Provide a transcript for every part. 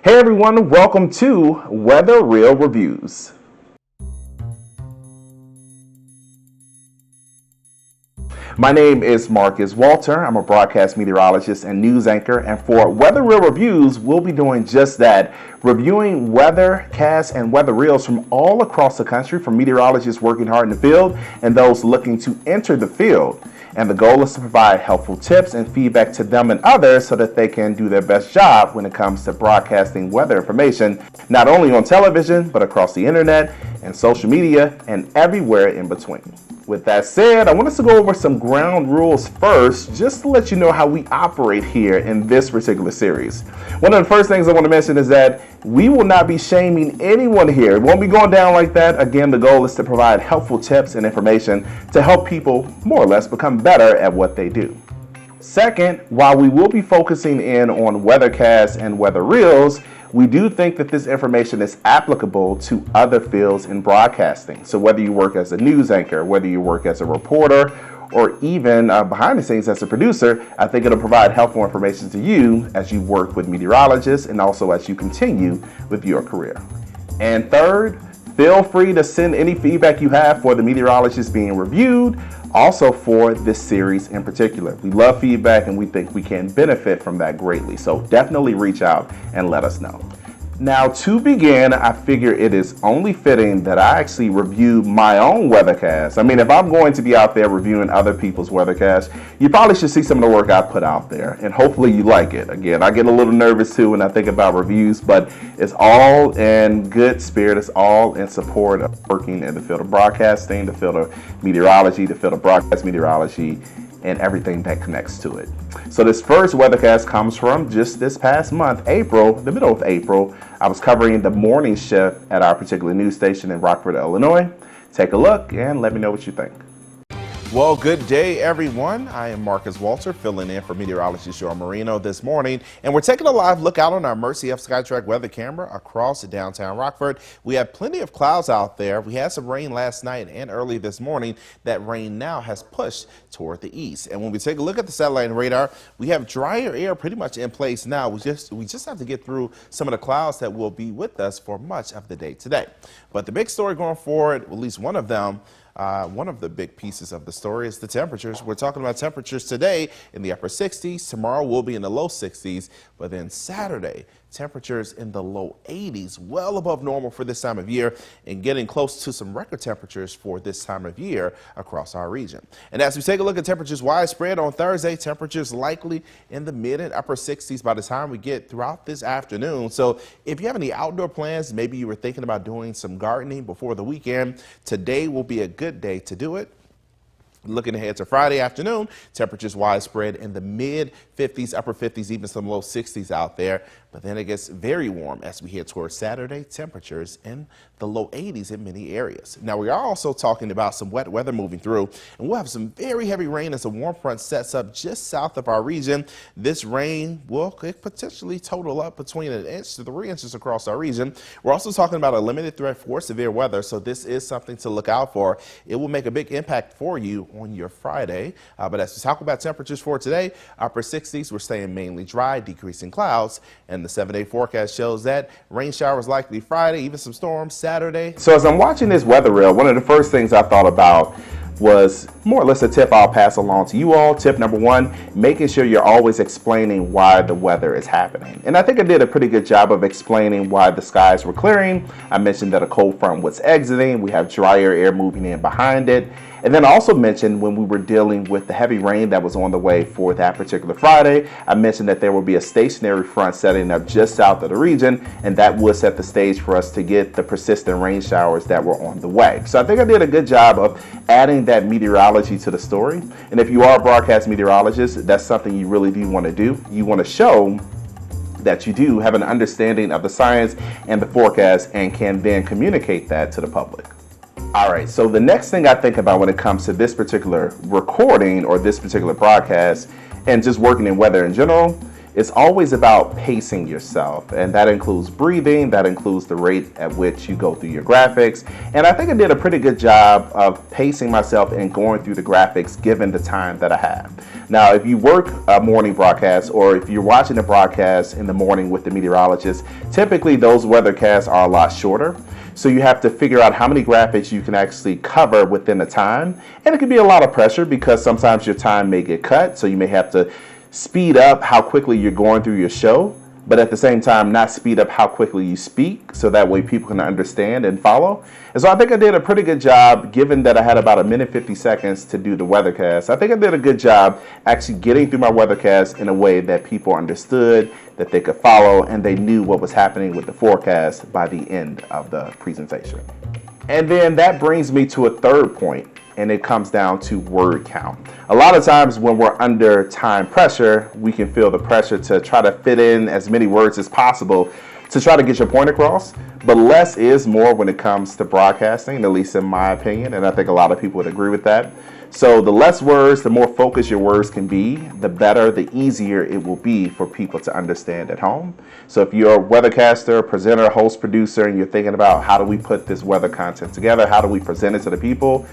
Hey everyone, welcome to Weather Real Reviews. My name is Marcus Walter. I'm a broadcast meteorologist and news anchor, and for Weather Real Reviews, we'll be doing just that, reviewing weathercasts and weather reels from all across the country, from meteorologists working hard in the field and those looking to enter the field. And the goal is to provide helpful tips and feedback to them and others so that they can do their best job when it comes to broadcasting weather information, not only on television, but across the internet and social media and everywhere in between. With that said, I want us to go over some ground rules first, just to let you know how we operate here in this particular series. One of the first things I want to mention is that we will not be shaming anyone here. It won't be going down like that. Again, the goal is to provide helpful tips and information to help people more or less become better at what they do. Second, while we will be focusing in on weathercasts and weather reels, we do think that this information is applicable to other fields in broadcasting. So whether you work as a news anchor, whether you work as a reporter, or even behind the scenes as a producer, I think it'll provide helpful information to you as you work with meteorologists and also as you continue with your career. And third, feel free to send any feedback you have for the meteorologists being reviewed, also for this series in particular. We love feedback and we think we can benefit from that greatly. So definitely reach out and let us know. Now, to begin, I figure it is only fitting that I actually review my own weathercast. I mean, if I'm going to be out there reviewing other people's weathercasts, you probably should see some of the work I put out there, and hopefully you like it. Again, I get a little nervous too when I think about reviews, but it's all in good spirit. It's all in support of working in the field of broadcasting, the field of meteorology, the field of broadcast meteorology, and everything that connects to it. So this first weathercast comes from just this past month, April, the middle of April. I was covering the morning shift at our particular news station in Rockford, Illinois. Take a look and let me know what you think. Well, good day, everyone. I am Marcus Walter, filling in for meteorologist Joe Marino this morning, and we're taking a live look out on our Mercy F SkyTrack weather camera across downtown Rockford. We have plenty of clouds out there. We had some rain last night and early this morning. That rain now has pushed toward the east. And when we take a look at the satellite and radar, we have drier air pretty much in place now. We just have to get through some of the clouds that will be with us for much of the day today. But the big story going forward, at least one of them, one of the big pieces of the story is the temperatures. We're talking about temperatures today in the upper 60s. Tomorrow will be in the low 60s, but then Saturday, temperatures in the low 80s, well above normal for this time of year and getting close to some record temperatures for this time of year across our region. And as we take a look at temperatures widespread on Thursday, temperatures likely in the mid and upper 60s by the time we get throughout this afternoon. So if you have any outdoor plans, maybe you were thinking about doing some gardening before the weekend, today will be a good day to do it. Looking ahead to Friday afternoon, temperatures widespread in the mid 50s, upper 50s, even some low 60s out there. But then it gets very warm as we head towards Saturday, temperatures in the low 80s in many areas. Now, we are also talking about some wet weather moving through, and we'll have some very heavy rain as a warm front sets up just south of our region. This rain could potentially total up between 1 inch to 3 inches across our region. We're also talking about a limited threat for severe weather, so this is something to look out for. It will make a big impact for you on your Friday. But as we talk about temperatures for today, upper 60s, we're staying mainly dry, decreasing clouds, and the 7-day forecast shows that rain showers likely Friday, even some storms Saturday. So as I'm watching this weather reel, one of the first things I thought about was more or less a tip I'll pass along to you all. Tip number one, making sure you're always explaining why the weather is happening. And I think I did a pretty good job of explaining why the skies were clearing. I mentioned that a cold front was exiting. We have drier air moving in behind it. And then I also mentioned when we were dealing with the heavy rain that was on the way for that particular Friday, I mentioned that there will be a stationary front setting up just south of the region, and that would set the stage for us to get the persistent rain showers that were on the way. So I think I did a good job of adding that meteorology to the story. And if you are a broadcast meteorologist, that's something you really do want to do. You want to show that you do have an understanding of the science and the forecast and can then communicate that to the public. All right, so the next thing I think about when it comes to this particular recording or this particular broadcast and just working in weather in general it's always about pacing yourself, and that includes breathing, that includes the rate at which you go through your graphics. And I think I did a pretty good job of pacing myself and going through the graphics given the time that I have. Now, if you work a morning broadcast, or if you're watching the broadcast in the morning with the meteorologist, typically those weathercasts are a lot shorter. So you have to figure out how many graphics you can actually cover within the time. And it can be a lot of pressure because sometimes your time may get cut. So you may have to speed up how quickly you're going through your show, but at the same time, not speed up how quickly you speak, so that way people can understand and follow. And so I think I did a pretty good job, given that I had about 1 minute 50 seconds to do the weathercast. I think I did a good job actually getting through my weathercast in a way that people understood, that they could follow, and they knew what was happening with the forecast by the end of the presentation. And then that brings me to a third point, and it comes down to word count. A lot of times when we're under time pressure, we can feel the pressure to try to fit in as many words as possible to try to get your point across. But less is more when it comes to broadcasting, at least in my opinion, and I think a lot of people would agree with that. So the less words, the more focused your words can be, the better, the easier it will be for people to understand at home. So if you're a weathercaster, presenter, host, producer, and you're thinking about how do we put this weather content together, how do we present it to the people,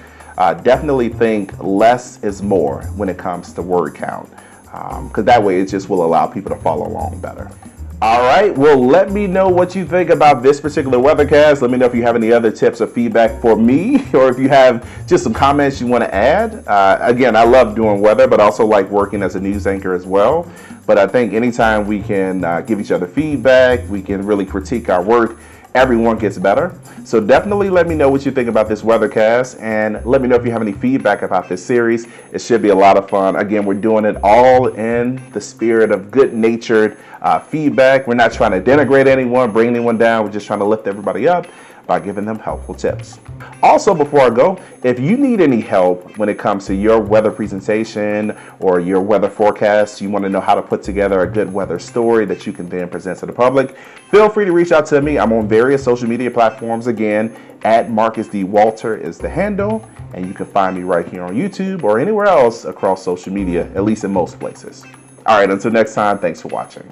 definitely think less is more when it comes to word count, because that way it just will allow people to follow along better. All right, well, let me know what you think about this particular weathercast. Let me know if you have any other tips or feedback for me, or if you have just some comments you want to add. Again, I love doing weather, but also like working as a news anchor as well. But I think anytime we can give each other feedback, we can really critique our work, everyone gets better. So definitely let me know what you think about this weathercast, and let me know if you have any feedback about this series. It should be a lot of fun. Again, we're doing it all in the spirit of good-natured feedback. We're not trying to denigrate anyone, bring anyone down. We're just trying to lift everybody up by giving them helpful tips. Also, before I go, if you need any help when it comes to your weather presentation or your weather forecast, you want to know how to put together a good weather story that you can then present to the public, feel free to reach out to me. I'm on various social media platforms. Again, at Marcus D. Walter is the handle, and you can find me right here on YouTube or anywhere else across social media, at least in most places. All right, until next time, thanks for watching.